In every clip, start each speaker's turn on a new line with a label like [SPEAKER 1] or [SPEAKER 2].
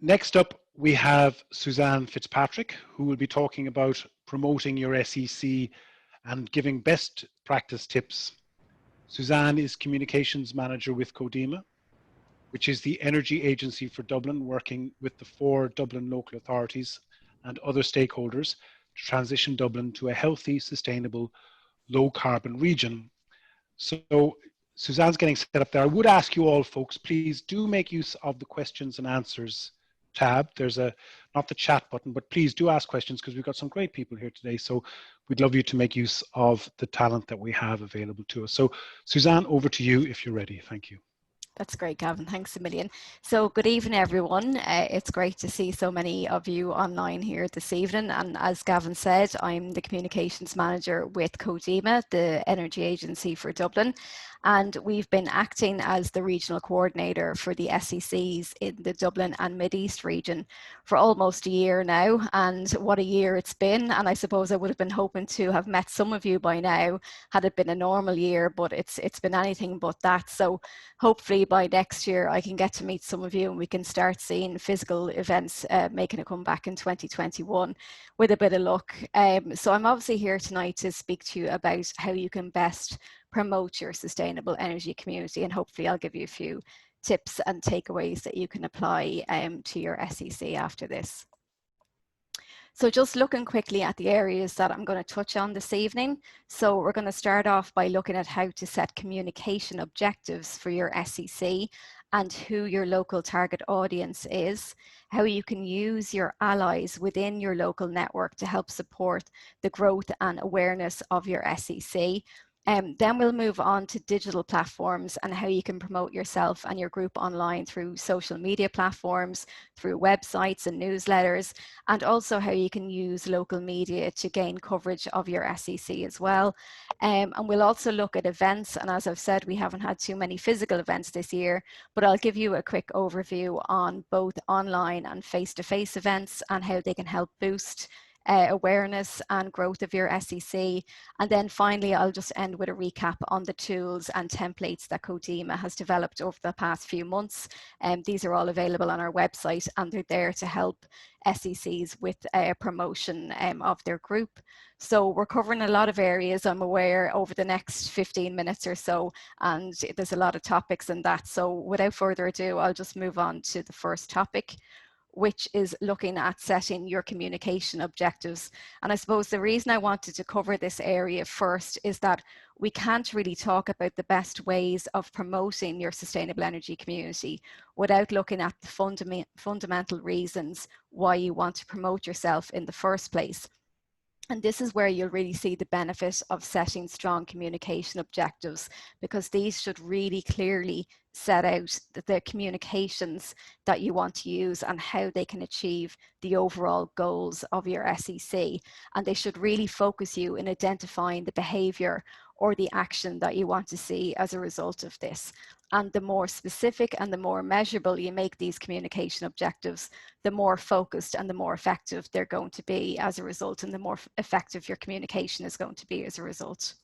[SPEAKER 1] Next up, we have Suzanne Fitzpatrick, who will be talking about promoting your SEC and giving best practice tips. Suzanne is Communications Manager with Codema, which is the energy agency for Dublin, working with the 4 Dublin local authorities and other stakeholders to transition Dublin to a healthy, sustainable, low carbon region. So Suzanne's getting set up there. I would ask you all folks, please do make use of the questions and answers tab. There's not the chat button, but please do ask questions because we've got some great people here today. So we'd love you to make use of the talent that we have available to us. So Suzanne, over to you if you're ready. Thank you.
[SPEAKER 2] That's great, Gavin. Thanks a million. So good evening, everyone. It's great to see so many of you online here this evening. And as Gavin said, I'm the Communications Manager with Codema, the Energy Agency for Dublin. And we've been acting as the regional coordinator for the SECs in the Dublin and Mid-East region for almost a year now. And what a year it's been. And I suppose I would have been hoping to have met some of you by now had it been a normal year, but it's been anything but that. So hopefully by next year I can get to meet some of you and we can start seeing physical events making a comeback in 2021 with a bit of luck. So I'm obviously here tonight to speak to you about how you can best promote your sustainable energy community, and hopefully I'll give you a few tips and takeaways that you can apply to your SEC after this. So just looking quickly at the areas that I'm going to touch on this evening. So we're going to start off by looking at how to set communication objectives for your SEC and who your local target audience is, how you can use your allies within your local network to help support the growth and awareness of your SEC. Then we'll move on to digital platforms and how you can promote yourself and your group online through social media platforms, through websites and newsletters, and also how you can use local media to gain coverage of your SEC as well. And we'll also look at events. And as I've said, we haven't had too many physical events this year, but I'll give you a quick overview on both online and face-to-face events and how they can help boost awareness and growth of your SEC. And then finally, I'll just end with a recap on the tools and templates that Codema has developed over the past few months. These are all available on our website and they're there to help SECs with promotion of their group. So we're covering a lot of areas, I'm aware, over the next 15 minutes or so, and there's a lot of topics in that. So without further ado, I'll just move on to the first topic, which is looking at setting your communication objectives. And I suppose the reason I wanted to cover this area first is that we can't really talk about the best ways of promoting your sustainable energy community without looking at the fundamental reasons why you want to promote yourself in the first place. And this is where you'll really see the benefit of setting strong communication objectives, because these should really clearly set out the communications that you want to use and how they can achieve the overall goals of your SEC. And they should really focus you in identifying the behavior or the action that you want to see as a result of this. And the more specific and the more measurable you make these communication objectives, the more focused and the more effective they're going to be as a result, and the more effective your communication is going to be as a result.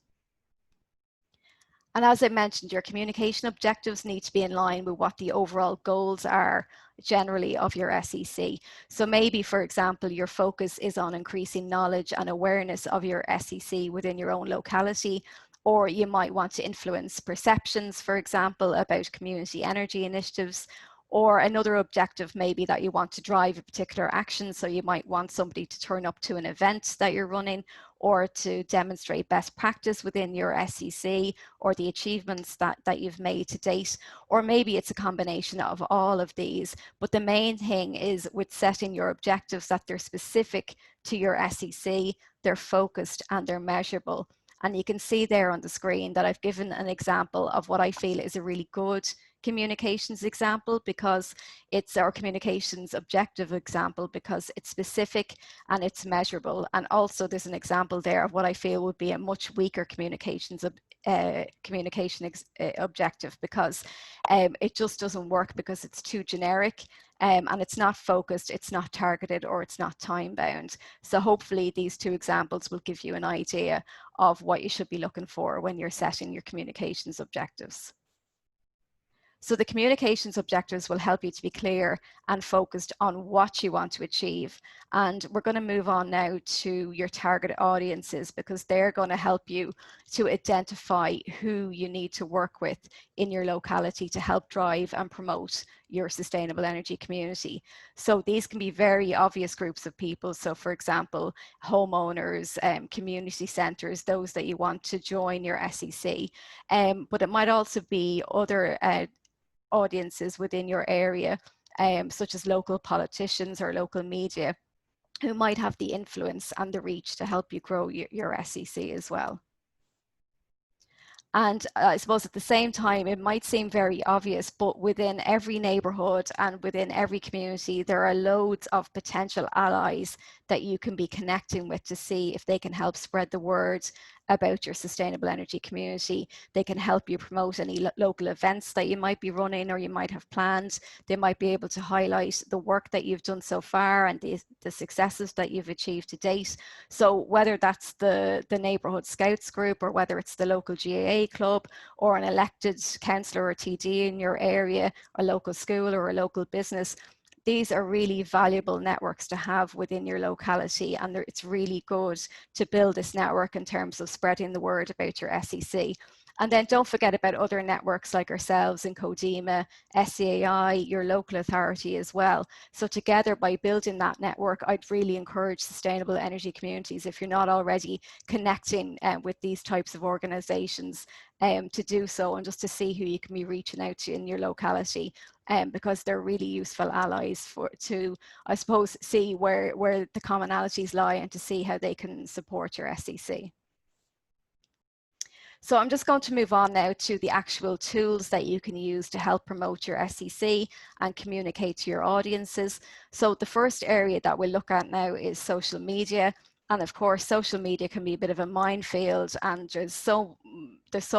[SPEAKER 2] And as I mentioned, your communication objectives need to be in line with what the overall goals are generally of your SEC. So maybe, for example, your focus is on increasing knowledge and awareness of your SEC within your own locality, or you might want to influence perceptions, for example, about community energy initiatives. Or another objective may be that you want to drive a particular action. So you might want somebody to turn up to an event that you're running, or to demonstrate best practice within your SEC, or the achievements that you've made to date. Or maybe it's a combination of all of these. But the main thing is with setting your objectives that they're specific to your SEC, they're focused and they're measurable. And you can see there on the screen that I've given an example of what I feel is a really good communications example, because it's our communications objective example, because it's specific and it's measurable. And also there's an example there of what I feel would be a much weaker communication objective, because it just doesn't work because it's too generic. And it's not focused, it's not targeted, or it's not time bound. So hopefully these two examples will give you an idea of what you should be looking for when you're setting your communications objectives. So the communications objectives will help you to be clear and focused on what you want to achieve. And we're going to move on now to your target audiences, because they're going to help you to identify who you need to work with in your locality to help drive and promote your sustainable energy community. So these can be very obvious groups of people. So for example, homeowners, community centres, those that you want to join your SEC. But it might also be other audiences within your area, such as local politicians or local media, who might have the influence and the reach to help you grow your SEC as well. And I suppose at the same time, it might seem very obvious, but within every neighbourhood and within every community, there are loads of potential allies that you can be connecting with to see if they can help spread the word about your sustainable energy community. They can help you promote any local events that you might be running or you might have planned. They might be able to highlight the work that you've done so far and the successes that you've achieved to date. So whether that's the neighbourhood scouts group, or whether it's the local GAA club, or an elected councillor or TD in your area, a local school or a local business, these are really valuable networks to have within your locality, and it's really good to build this network in terms of spreading the word about your SEC. And then don't forget about other networks like ourselves in Codema, SEAI, your local authority as well. So together, by building that network, I'd really encourage sustainable energy communities, if you're not already connecting with these types of organisations, to do so, and just to see who you can be reaching out to in your locality. Because they're really useful allies to, I suppose, see where the commonalities lie and to see how they can support your SEC. So I'm just going to move on now to the actual tools that you can use to help promote your SEC and communicate to your audiences. So the first area that we'll look at now is social media. And of course, social media can be a bit of a minefield, and there's so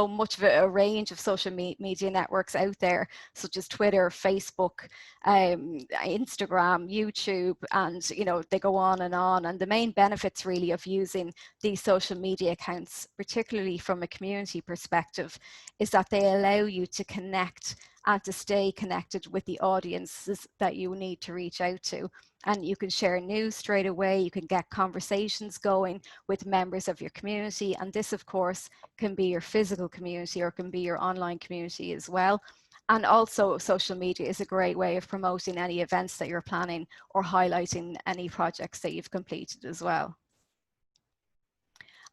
[SPEAKER 2] much of a range of social media networks out there, such as Twitter, Facebook, Instagram, YouTube, and they go on. And the main benefits really of using these social media accounts, particularly from a community perspective, is that they allow you to connect and to stay connected with the audiences that you need to reach out to. And you can share news straight away. You can get conversations going with members of your community. And this, of course, can be your physical community or can be your online community as well. And also, social media is a great way of promoting any events that you're planning or highlighting any projects that you've completed as well.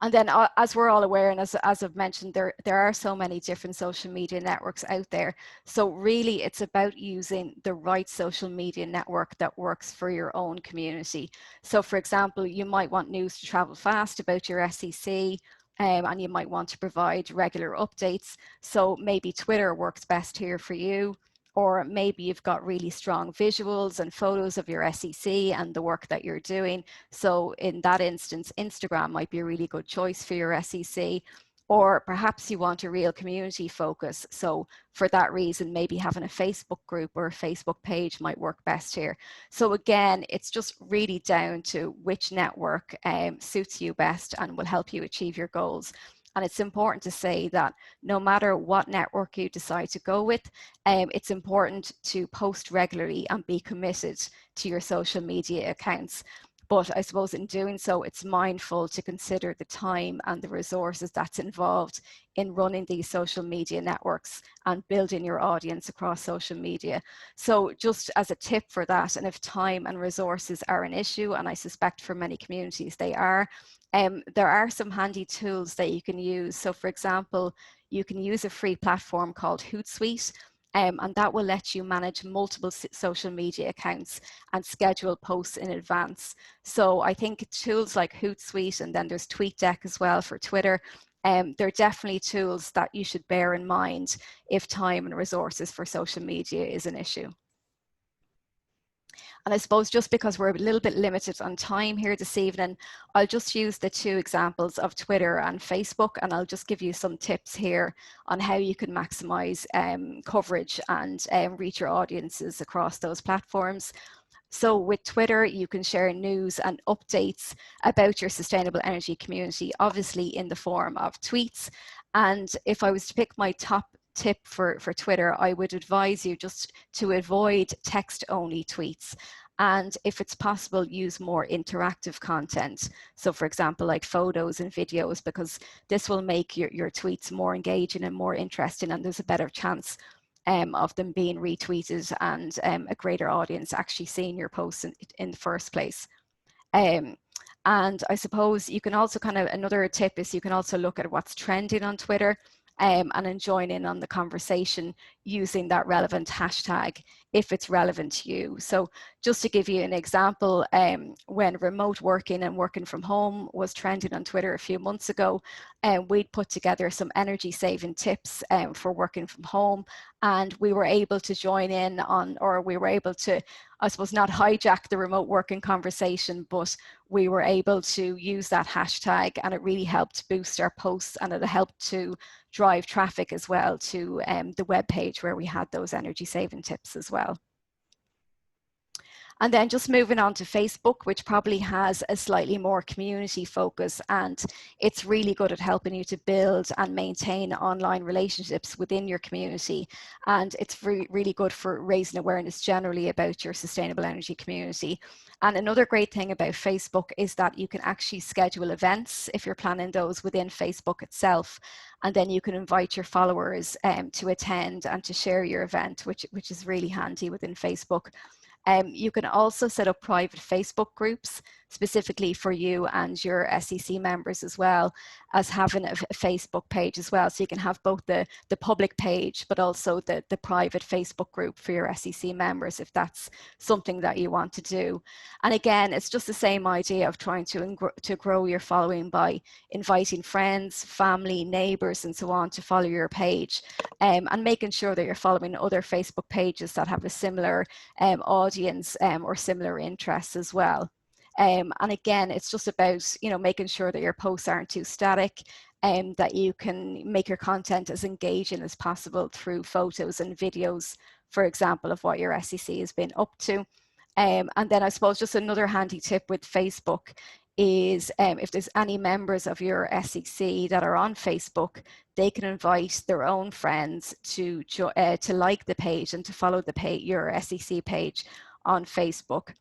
[SPEAKER 2] And then, as we're all aware, and as I've mentioned, there are so many different social media networks out there. So really, it's about using the right social media network that works for your own community. So for example, you might want news to travel fast about your SEC, and you might want to provide regular updates. So maybe Twitter works best here for you. Or maybe you've got really strong visuals and photos of your SEC and the work that you're doing. So in that instance, Instagram might be a really good choice for your SEC. Or perhaps you want a real community focus. So for that reason, maybe having a Facebook group or a Facebook page might work best here. So again, it's just really down to which network suits you best and will help you achieve your goals. And it's important to say that no matter what network you decide to go with, it's important to post regularly and be committed to your social media accounts. But I suppose in doing so, it's mindful to consider the time and the resources that's involved in running these social media networks and building your audience across social media. So just as a tip for that, and if time and resources are an issue, and I suspect for many communities they are, there are some handy tools that you can use. So for example, you can use a free platform called Hootsuite, and that will let you manage multiple social media accounts and schedule posts in advance. So I think tools like Hootsuite, and then there's TweetDeck as well for Twitter, they're definitely tools that you should bear in mind if time and resources for social media is an issue. And I suppose just because we're a little bit limited on time here this evening, I'll just use the two examples of Twitter and Facebook, and I'll just give you some tips here on how you can maximize coverage and reach your audiences across those platforms. So with Twitter, you can share news and updates about your sustainable energy community, obviously in the form of tweets. And if I was to pick my top tip for Twitter, I would advise you just to avoid text-only tweets. And if it's possible, use more interactive content. So for example, like photos and videos, because this will make your tweets more engaging and more interesting, and there's a better chance of them being retweeted and a greater audience actually seeing your posts in the first place. And I suppose you can also another tip is you can also look at what's trending on Twitter and then join in on the conversation using that relevant hashtag if it's relevant to you. So just to give you an example, when remote working and working from home was trending on Twitter a few months ago, we'd put together some energy saving tips for working from home, and we were able to join in on, or we were able to, I suppose, not hijack the remote working conversation, but we were able to use that hashtag, and it really helped boost our posts, and it helped to drive traffic as well to the web page where we had those energy saving tips as well. And then just moving on to Facebook, which probably has a slightly more community focus, and it's really good at helping you to build and maintain online relationships within your community. And it's really good for raising awareness generally about your sustainable energy community. And another great thing about Facebook is that you can actually schedule events if you're planning those within Facebook itself. And then you can invite your followers to attend and to share your event, which is really handy within Facebook. You can also set up private Facebook groups specifically for you and your SEC members, as well as having a Facebook page as well. So you can have both the public page, but also the private Facebook group for your SEC members, if that's something that you want to do. And again, it's just the same idea of trying to grow your following by inviting friends, family, neighbors, and so on to follow your page, and making sure that you're following other Facebook pages that have a similar audience or similar interests as well. And again, it's just about, making sure that your posts aren't too static, and that you can make your content as engaging as possible through photos and videos, for example, of what your SEC has been up to. And then I suppose just another handy tip with Facebook is if there's any members of your SEC that are on Facebook, they can invite their own friends to like the page and to follow your SEC page on Facebook.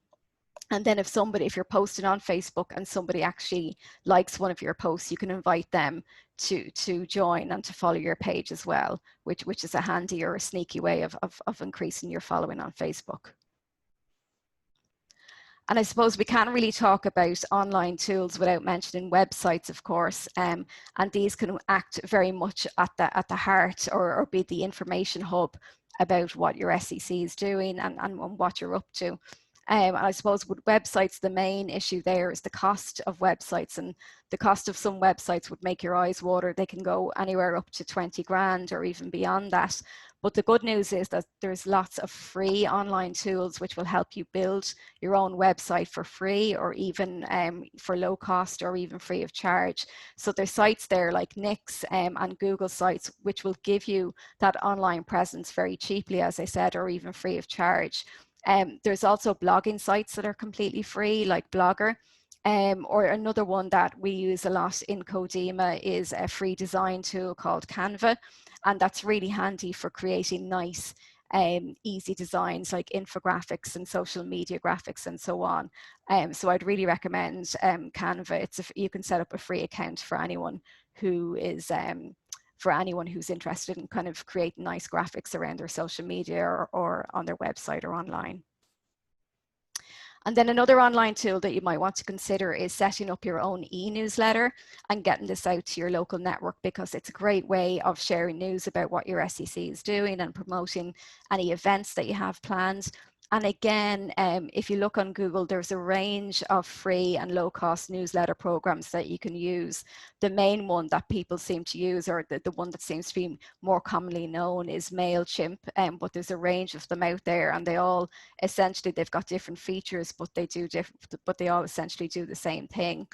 [SPEAKER 2] And then if you're posting on Facebook and somebody actually likes one of your posts, you can invite them to join and to follow your page as well, which is a handy or a sneaky way of increasing your following on Facebook. And I suppose we can't really talk about online tools without mentioning websites, of course, and these can act very much at the heart or be the information hub about what your SEC is doing and what you're up to. And I suppose with websites, the main issue there is the cost of websites, and the cost of some websites would make your eyes water. They can go anywhere up to 20 grand or even beyond that. But the good news is that there's lots of free online tools which will help you build your own website for free, or even for low cost, or even free of charge. So there's sites there like Nix and Google sites which will give you that online presence very cheaply, as I said, or even free of charge. There's also blogging sites that are completely free, like Blogger. Or another one that we use a lot in Codema is a free design tool called Canva. And that's really handy for creating nice, easy designs like infographics and social media graphics and so on. So I'd really recommend Canva. You can set up a free account for anyone who is who's interested in kind of creating nice graphics around their social media or on their website or online. And then another online tool that you might want to consider is setting up your own e-newsletter and getting this out to your local network, because it's a great way of sharing news about what your SEC is doing and promoting any events that you have planned. And again, if you look on Google, there's a range of free and low-cost newsletter programs that you can use. The main one that people seem to use, or the one that seems to be more commonly known, is MailChimp. But there's a range of them out there, and they all essentially, they've got different features, but they all essentially do the same thing.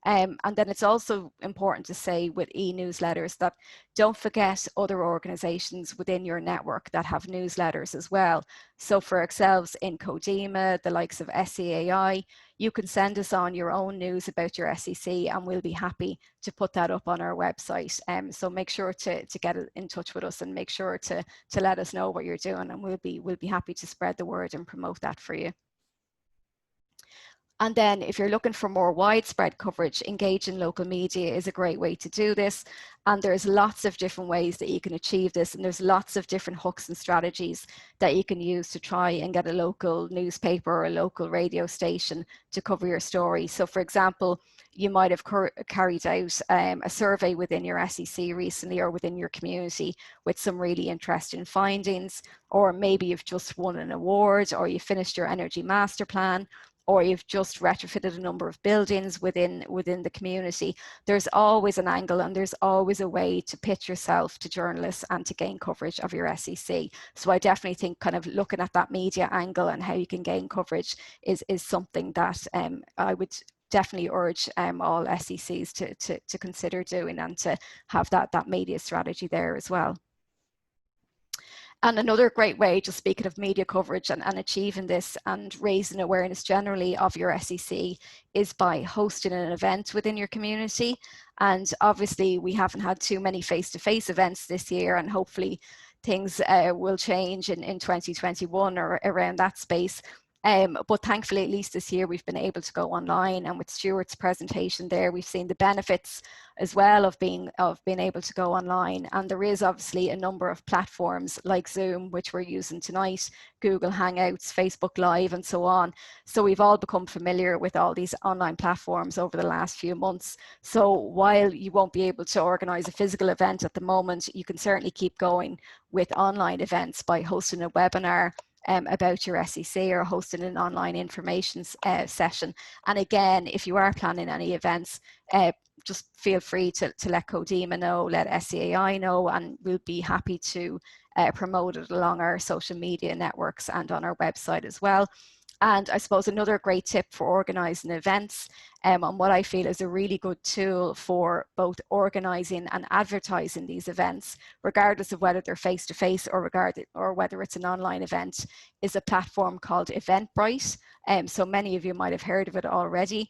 [SPEAKER 2] And then it's also important to say with e-newsletters that don't forget other organizations within your network that have newsletters as well. So for ourselves in Codema, the likes of SEAI, you can send us on your own news about your SEC and we'll be happy to put that up on our website. So make sure to get in touch with us and make sure to let us know what you're doing, and we'll be happy to spread the word and promote that for you. And then if you're looking for more widespread coverage, engage in local media is a great way to do this. And there's lots of different ways that you can achieve this. And there's lots of different hooks and strategies that you can use to try and get a local newspaper or a local radio station to cover your story. So for example, you might have carried out a survey within your SEC recently or within your community with some really interesting findings, or maybe you've just won an award, or you finished your energy master plan, or you've just retrofitted a number of buildings within the community. There's always an angle and there's always a way to pitch yourself to journalists and to gain coverage of your SEC. So I definitely think kind of looking at that media angle and how you can gain coverage is something that I would definitely urge all SECs to consider doing, and to have that media strategy there as well. And another great way, just speaking of media coverage and achieving this and raising awareness generally of your SEC, is by hosting an event within your community. And obviously we haven't had too many face-to-face events this year, and hopefully things will change in 2021 or around that space. But thankfully, at least this year, we've been able to go online, and with Stuart's presentation there, we've seen the benefits as well of being able to go online. And there is obviously a number of platforms like Zoom, which we're using tonight, Google Hangouts, Facebook Live, and so on. So we've all become familiar with all these online platforms over the last few months. So while you won't be able to organize a physical event at the moment, you can certainly keep going with online events by hosting a webinar about your SEC, or hosting an online information session. And again, if you are planning any events, just feel free to let Codema know, let SEAI know, and we'll be happy to promote it along our social media networks and on our website as well. And I suppose another great tip for organising events, and what I feel is a really good tool for both organising and advertising these events, regardless of whether they're face-to-face or whether it's an online event, is a platform called Eventbrite. So many of you might have heard of it already,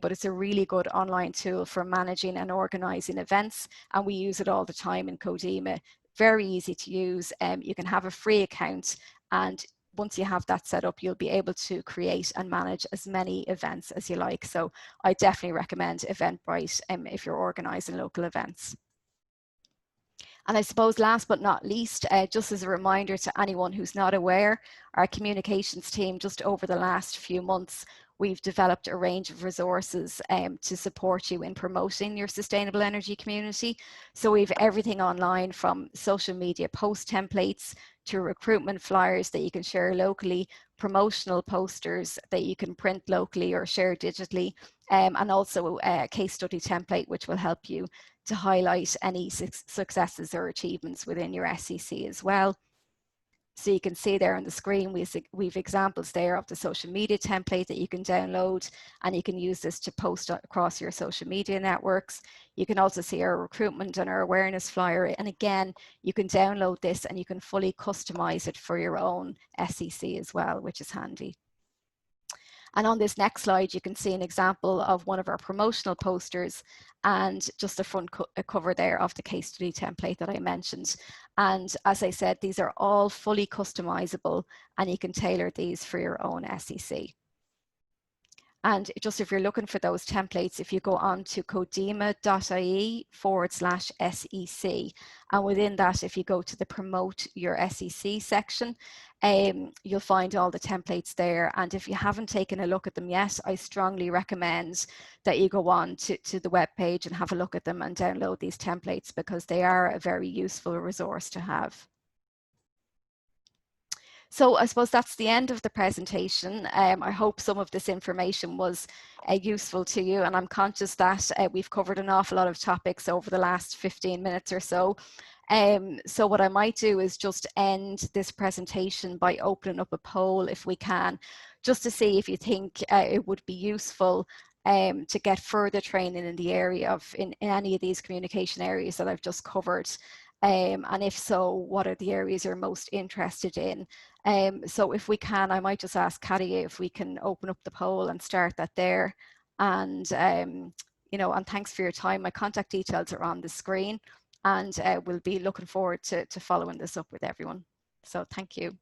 [SPEAKER 2] but it's a really good online tool for managing and organising events, and we use it all the time in Codema. Very easy to use. You can have a free account, and once you have that set up, you'll be able to create and manage as many events as you like. So I definitely recommend Eventbrite if you're organising local events. And I suppose last but not least, just as a reminder to anyone who's not aware, our communications team, just over the last few months, we've developed a range of resources to support you in promoting your sustainable energy community. So we've everything online, from social media post templates to recruitment flyers that you can share locally, promotional posters that you can print locally or share digitally, and also a case study template which will help you to highlight any successes or achievements within your SEC as well. So you can see there on the screen, we've examples there of the social media template that you can download, and you can use this to post across your social media networks. You can also see our recruitment and our awareness flyer. And again, you can download this and you can fully customize it for your own SEC as well, which is handy. And on this next slide, you can see an example of one of our promotional posters and just the front cover there of the case study template that I mentioned. And as I said, these are all fully customizable, and you can tailor these for your own SEC. And just if you're looking for those templates, if you go on to codema.ie/SEC, and within that, if you go to the promote your SEC section, you'll find all the templates there. And if you haven't taken a look at them yet, I strongly recommend that you go on to the web page and have a look at them and download these templates, because they are a very useful resource to have. So I suppose that's the end of the presentation. I hope some of this information was useful to you, and I'm conscious that we've covered an awful lot of topics over the last 15 minutes or so. So what I might do is just end this presentation by opening up a poll, if we can, just to see if you think it would be useful to get further training in the area of in any of these communication areas that I've just covered? And if so, what are the areas you're most interested in? So if we can, I might just ask Caddy if we can open up the poll and start that there. And you know, and thanks for your time. My contact details are on the screen, and we'll be looking forward to following this up with everyone. So thank you.